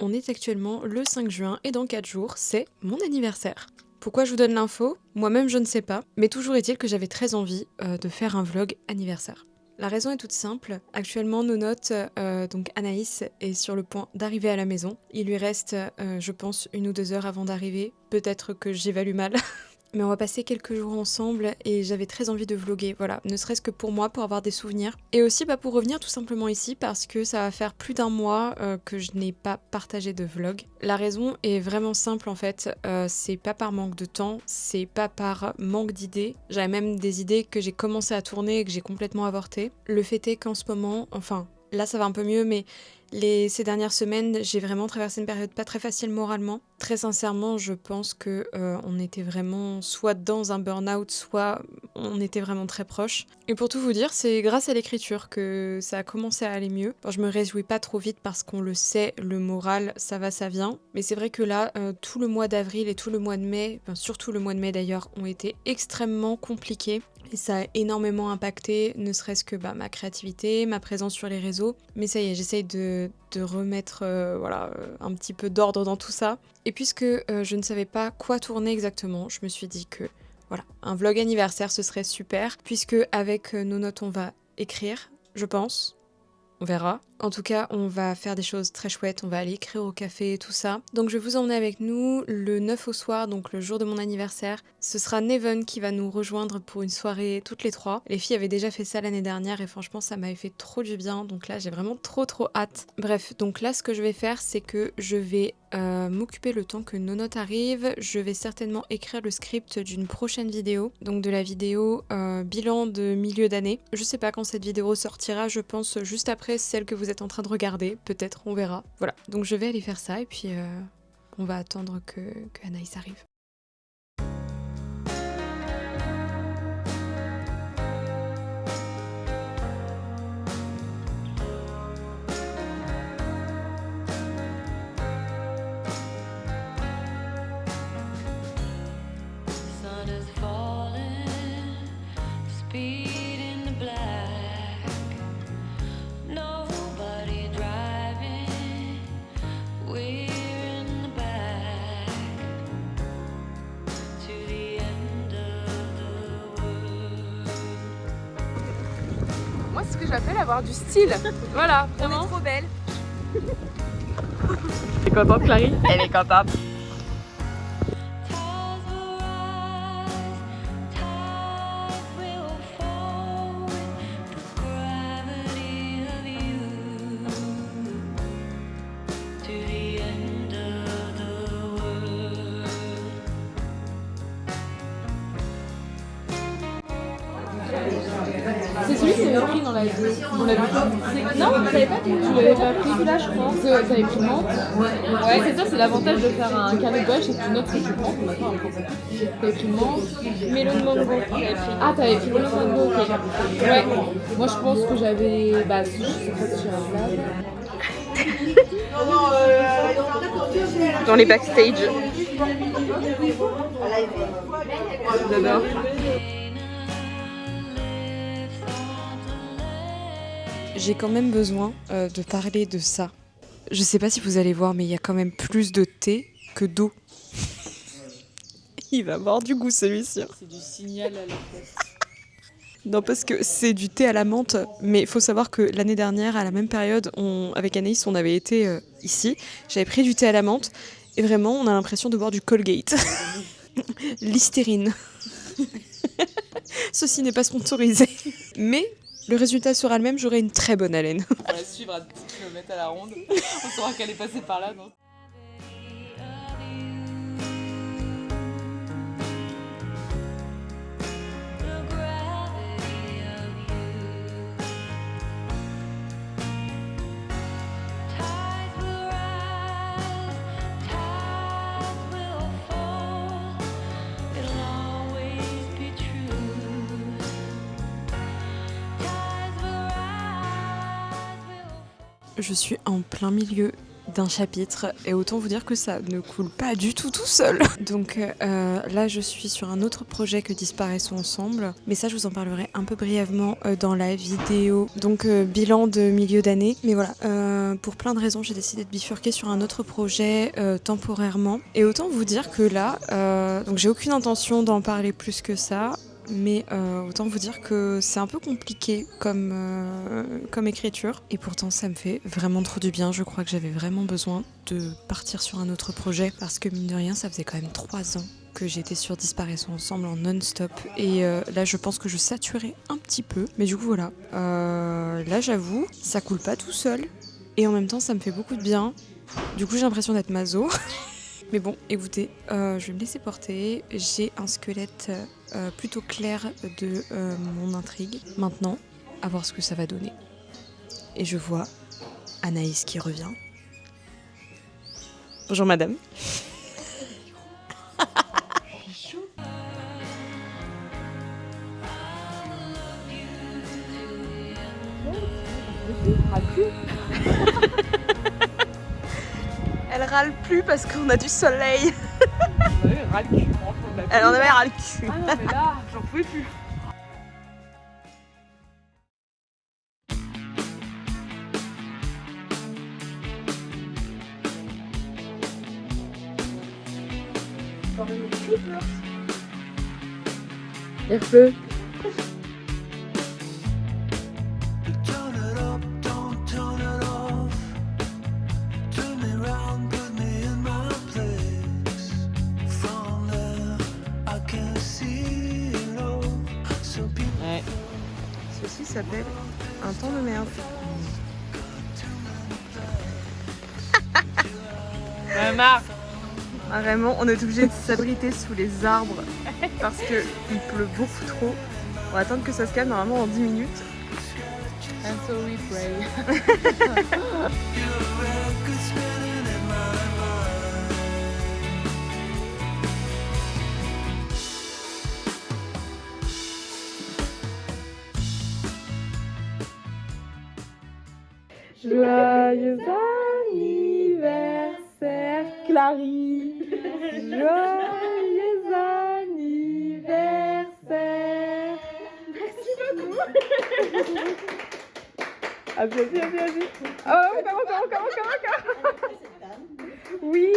On est actuellement le 5 juin et dans 4 jours, c'est mon anniversaire. Pourquoi je vous donne l'info? Moi-même je ne sais pas, mais toujours est-il que j'avais très envie de faire un vlog anniversaire. La raison est toute simple, actuellement Nonote, donc Anaïs, est sur le point d'arriver à la maison. Il lui reste, je pense, 1 ou 2 heures avant d'arriver, peut-être que j'évalue mal. Mais on va passer quelques jours ensemble et j'avais très envie de vlogger, voilà, ne serait-ce que pour moi, pour avoir des souvenirs. Et aussi pour revenir tout simplement ici parce que ça va faire plus d'1 mois que je n'ai pas partagé de vlog. La raison est vraiment simple en fait, c'est pas par manque de temps, c'est pas par manque d'idées. J'avais même des idées que j'ai commencé à tourner et que j'ai complètement avorté. Le fait est qu'en ce moment, enfin là ça va un peu mieux mais ces dernières semaines, j'ai vraiment traversé une période pas très facile moralement. Très sincèrement, je pense que on était vraiment soit dans un burn-out, soit on était vraiment très proches. Et pour tout vous dire, c'est grâce à l'écriture que ça a commencé à aller mieux. Bon, je me réjouis pas trop vite parce qu'on le sait, le moral, ça va, ça vient. Mais c'est vrai que là, tout le mois d'avril et tout le mois de mai, enfin, surtout le mois de mai d'ailleurs, ont été extrêmement compliqués. Et ça a énormément impacté, ne serait-ce que ma créativité, ma présence sur les réseaux. Mais ça y est, j'essaye de remettre un petit peu d'ordre dans tout ça. Et puisque je ne savais pas quoi tourner exactement, je me suis dit que voilà, un vlog anniversaire ce serait super. Puisque avec Nonote on va écrire, je pense. On verra. En tout cas, on va faire des choses très chouettes, on va aller écrire au café et tout ça. Donc je vais vous emmener avec nous le 9 au soir, donc le jour de mon anniversaire. Ce sera Neven qui va nous rejoindre pour une soirée toutes les 3. Les filles avaient déjà fait ça l'année dernière et franchement ça m'avait fait trop du bien. Donc là j'ai vraiment trop hâte. Bref, donc là ce que je vais faire c'est que je vais m'occuper le temps que Nonote arrive. Je vais certainement écrire le script d'une prochaine vidéo. Donc de la vidéo bilan de milieu d'année. Je sais pas quand cette vidéo sortira, je pense juste après celle que vous êtes en train de regarder, peut-être, on verra. Voilà, donc je vais aller faire ça et puis on va attendre que Anaïs arrive. Moi, c'est ce que j'appelle avoir du style. Voilà, vraiment. On est trop belle. T'es contente, Clary? Elle est contente. C'est celui qui avait pris dans la vidéo. On l'a vu. Non, tu l'avais pas pris. Tu l'avais pas pris là, je pense. T'avais pris menthe. Ouais, c'est ça, c'est l'avantage de faire un carnet de voyage, c'est que tu notes ce que tu prends. T'avais pris menthe. Melon mango. Ah, t'avais pris melon mango, ok. Ouais. Moi, je pense que j'avais. Bah, je sais pas si j'avais là. Dans les backstage. J'adore. J'ai quand même besoin de parler de ça. Je sais pas si vous allez voir, mais il y a quand même plus de thé que d'eau. Il va avoir du goût celui-ci. C'est du signal à la tête. Non, parce que c'est du thé à la menthe, mais il faut savoir que l'année dernière, à la même période, avec Anaïs, on avait été ici. J'avais pris du thé à la menthe, et vraiment, on a l'impression de boire du Colgate. Listerine. Ceci n'est pas sponsorisé. Mais le résultat sera le même, j'aurai une très bonne haleine. On va la suivre à 10 km à la ronde. On saura qu'elle est passée par là, non? Je suis en plein milieu d'un chapitre et autant vous dire que ça ne coule pas du tout seul. Donc là je suis sur un autre projet que Disparaissons ensemble, mais ça je vous en parlerai un peu brièvement dans la vidéo. Donc bilan de milieu d'année, mais voilà, pour plein de raisons j'ai décidé de bifurquer sur un autre projet temporairement et autant vous dire que là, donc j'ai aucune intention d'en parler plus que ça. Mais autant vous dire que c'est un peu compliqué comme écriture. Et pourtant ça me fait vraiment trop du bien. Je crois que j'avais vraiment besoin de partir sur un autre projet. Parce que mine de rien, ça faisait quand même 3 ans que j'étais sur Disparaissons ensemble en non-stop. Et là je pense que je saturais un petit peu. Mais du coup voilà, là j'avoue, ça coule pas tout seul. Et en même temps ça me fait beaucoup de bien. Du coup j'ai l'impression d'être maso. Mais bon, écoutez, je vais me laisser porter. J'ai un squelette plutôt clair de mon intrigue. Maintenant, à voir ce que ça va donner. Et je vois Anaïs qui revient. Bonjour madame. Elle râle plus parce qu'on a du soleil. Elle râle le cul, franchement. Elle en avait ras le cul. Ah non, mais là, j'en pouvais plus. Il pleut. Turn it up, don't turn it off. Turn me round, put me in my place. From there, I can see it all. So people Ouais. Ceci s'appelle un temps de merde. Marc. Ah, vraiment, on est obligé de s'abriter sous les arbres parce qu'il pleut beaucoup trop. On va attendre que ça se calme normalement en 10 minutes. And so we pray. record spinning in my mind. Joyeux anniversaire, Clary. Joyeux anniversaire. Merci beaucoup. Applaudis. Oh, encore. Oui.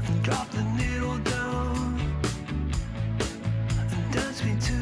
And drop the needle down and dance me to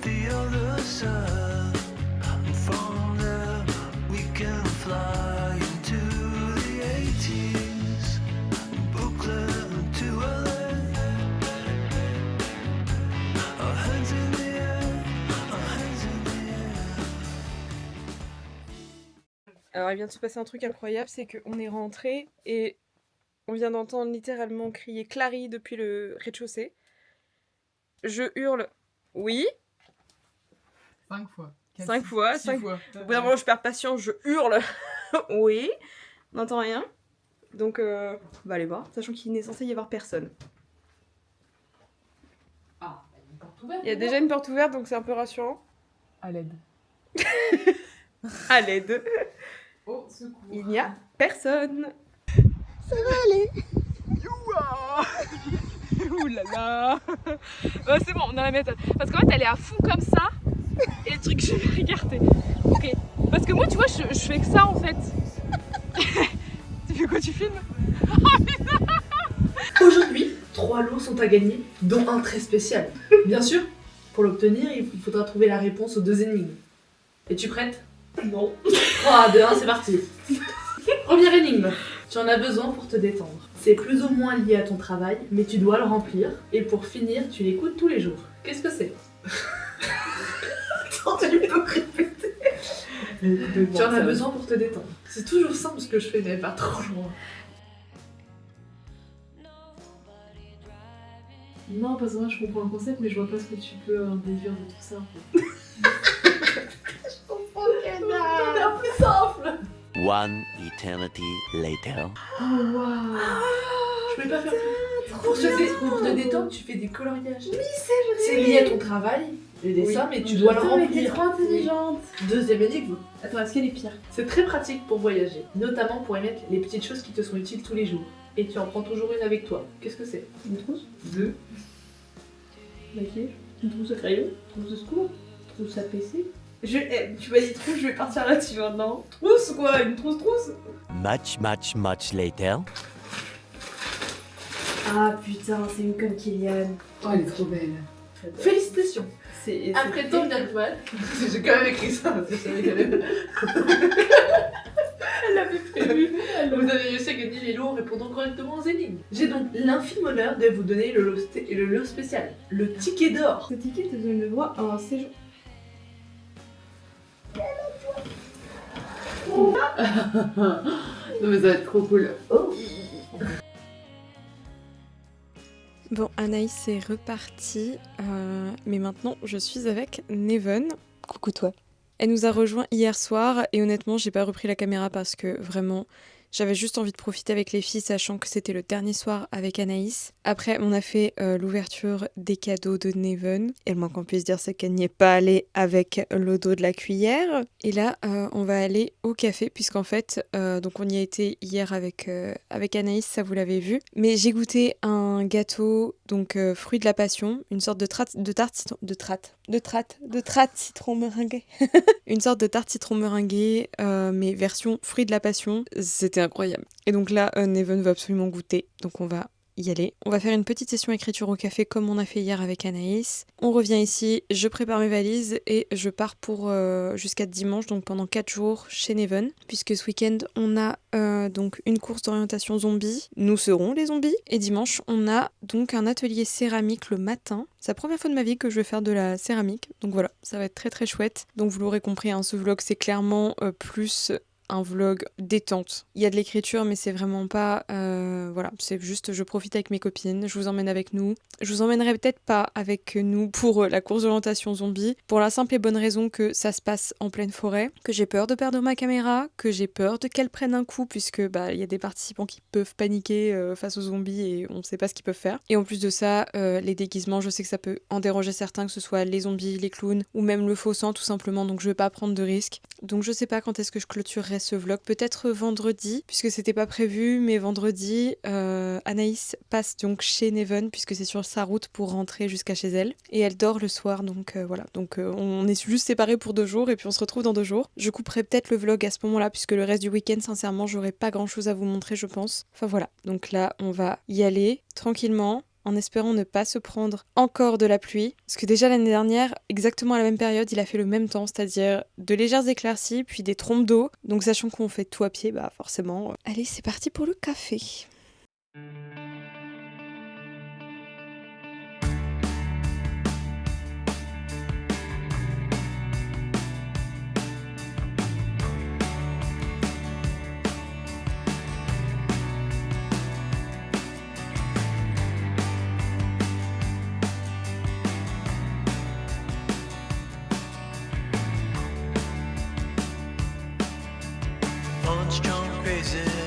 the other side. And from there we can fly into the 80s, Brooklyn to LA. Our hands in the air, our hands in the air. Alors il vient de se passer un truc incroyable, c'est qu'on est rentré et on vient d'entendre littéralement crier Clary depuis le rez-de-chaussée. Je hurle oui, 5 fois. 5 fois, 6 5 fois. Au bout d'un moment, je perds patience, je hurle oui, on n'entend rien. Donc, on va aller voir, sachant qu'il n'est censé y avoir personne. Ah, une porte ouverte. Il y a déjà une porte ouverte, donc c'est un peu rassurant. À l'aide. À l'aide, Au secours. il n'y a personne. Ouh là là. C'est bon, on a la méthode. Parce qu'en fait, elle est à fond comme ça. Et le truc, je vais regarder. Ok. Parce que moi, tu vois, je fais que ça en fait. Tu fais quoi, tu filmes? Aujourd'hui, 3 lots sont à gagner, dont un très spécial. Bien sûr, pour l'obtenir, il faudra trouver la réponse aux 2 énigmes. Es-tu prête? Non. 3, 2, 1, c'est parti. Première énigme. Tu en as besoin pour te détendre. C'est plus ou moins lié à ton travail, mais tu dois le remplir. Et pour finir, tu l'écoutes tous les jours. Qu'est-ce que c'est? Attends, tu peux répéter. Tu en as besoin pour te détendre. C'est toujours simple ce que je fais, mais pas trop loin. Non, parce que moi je comprends le concept, mais je vois pas ce que tu peux en déduire de tout ça. En fait. Je comprends le canard. C'est plus simple. One eternity later. Oh waouh. Je peux pas faire plus. Pour te détendre, tu fais des coloriages. Oui, c'est lié à ton travail, les dessins, mais tu dois le Putain, mais t'es remplir. trop intelligente. Deuxième énigme. Attends, est-ce qu'elle est pire? C'est très pratique pour voyager, notamment pour y mettre les petites choses qui te sont utiles tous les jours. Et tu en prends toujours une avec toi. Qu'est-ce que c'est? Une trousse? Deux. Laquelle? Une trousse à crayon? Trousse de secours? Trousse à PC? Tu m'as dit trousse, je vais partir là-dessus maintenant. Trousse quoi? Une trousse? Much later. Ah putain, c'est une comme Kylian. Oh, elle est trop belle. Félicitations. C'est Après tant bien que mal, j'ai quand même écrit ça, parce que je savais qu'elle avait- Elle l'avait prévu. Vous avez réussi à gagner les lots en répondant correctement aux énigmes. J'ai donc l'infime honneur de vous donner le lot spécial, le ticket d'or. Ce ticket te donne le droit à un séjour. Non, mais ça va être trop cool. Bon, Anaïs est repartie, mais maintenant je suis avec Neven. Coucou toi. Elle nous a rejoint hier soir et honnêtement, j'ai pas repris la caméra parce que vraiment, j'avais juste envie de profiter avec les filles, sachant que c'était le dernier soir avec Anaïs. Après, on a fait l'ouverture des cadeaux de Neven. Et le moins qu'on puisse dire, c'est qu'elle n'y est pas allée avec le dos de la cuillère. Et là, on va aller au café, puisqu'en fait, donc on y a été hier avec Anaïs, ça vous l'avez vu. Mais j'ai goûté un gâteau, donc fruit de la passion, une sorte de tarte citron meringuée. Une sorte de tarte citron meringuée, mais version fruit de la passion. C'était incroyable. Et donc là, Neven va absolument goûter, donc on va y aller. On va faire une petite session écriture au café comme on a fait hier avec Anaïs. On revient ici, je prépare mes valises et je pars pour jusqu'à dimanche, donc pendant 4 jours chez Neven, puisque ce week-end on a donc une course d'orientation zombie. Nous serons les zombies. Et dimanche on a donc un atelier céramique le matin. C'est la première fois de ma vie que je vais faire de la céramique, donc voilà, ça va être très très chouette. Donc vous l'aurez compris, hein, ce vlog c'est clairement plus un vlog détente. Il y a de l'écriture, mais c'est vraiment pas... voilà, c'est juste je profite avec mes copines, je vous emmène avec nous. Je vous emmènerai peut-être pas avec nous pour la course d'orientation zombie, pour la simple et bonne raison que ça se passe en pleine forêt, que j'ai peur de perdre ma caméra, que j'ai peur de qu'elle prenne un coup, puisque il y a des participants qui peuvent paniquer face aux zombies et on sait pas ce qu'ils peuvent faire. Et en plus de ça, les déguisements, je sais que ça peut en déranger certains, que ce soit les zombies, les clowns, ou même le faux sang tout simplement, donc je vais pas prendre de risques. Donc je sais pas quand est-ce que je clôturerai ce vlog, peut-être vendredi, puisque c'était pas prévu, mais vendredi, Anaïs passe donc chez Neven, puisque c'est sur sa route pour rentrer jusqu'à chez elle, et elle dort le soir, donc voilà. Donc on est juste séparés pour 2 jours, et puis on se retrouve dans 2 jours. Je couperai peut-être le vlog à ce moment-là, puisque le reste du week-end, sincèrement, j'aurai pas grand-chose à vous montrer, je pense. Enfin voilà, donc là, on va y aller tranquillement, en espérant ne pas se prendre encore de la pluie. Parce que déjà l'année dernière, exactement à la même période, il a fait le même temps, c'est-à-dire de légères éclaircies, puis des trompes d'eau. Donc sachant qu'on fait tout à pied, bah forcément... Allez, c'est parti pour le café. Punch drunk crazy